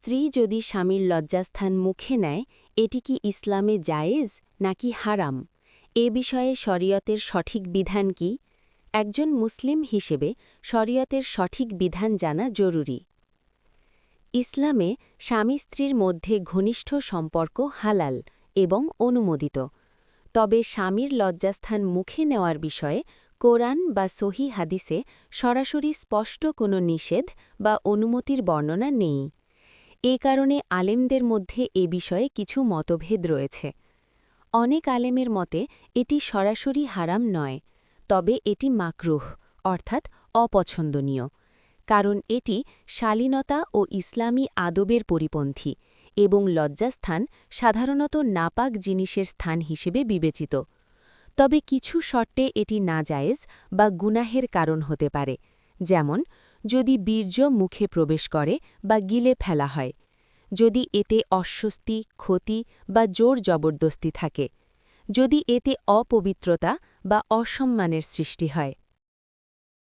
স্ত্রী যদি স্বামীর লজ্জাস্থান মুখে নেয় এটি কি ইসলামে জায়েজ নাকি হারাম এ বিষয়ে শরীয়তের সঠিক বিধান কি একজন মুসলিম হিসেবে শরীয়তের সঠিক বিধান জানা জরুরি ইসলামে স্বামী স্ত্রীর মধ্যে ঘনিষ্ঠ সম্পর্ক হালাল এবং অনুমোদিত তবে স্বামীর লজ্জাস্থান মুখে নেওয়ার বিষয়ে কোরআন বা সহি হাদিসে সরাসরি স্পষ্ট কোনো নিষেধ বা অনুমতির বর্ণনা নেই এ কারণে আলেমদের মধ্যে এ বিষয়ে কিছু মতভেদ রয়েছে অনেক আলেমের মতে এটি সরাসরি হারাম নয় তবে এটি মাকরুহ অর্থাৎ অপছন্দনীয় কারণ এটি শালীনতা ও ইসলামী আদবের পরিপন্থী এবং লজ্জাস্থান সাধারণত নাপাক জিনিসের স্থান হিসেবে বিবেচিত তবে কিছু শর্তে এটি নাজায়েজ বা গুনাহের কারণ হতে পারে যেমন যদি বীর্য মুখে প্রবেশ করে বা গিলে ফেলা হয় যদি এতে অস্বস্তি ক্ষতি বা জোর জবরদস্তি থাকে যদি এতে অপবিত্রতা বা অসম্মানের সৃষ্টি হয়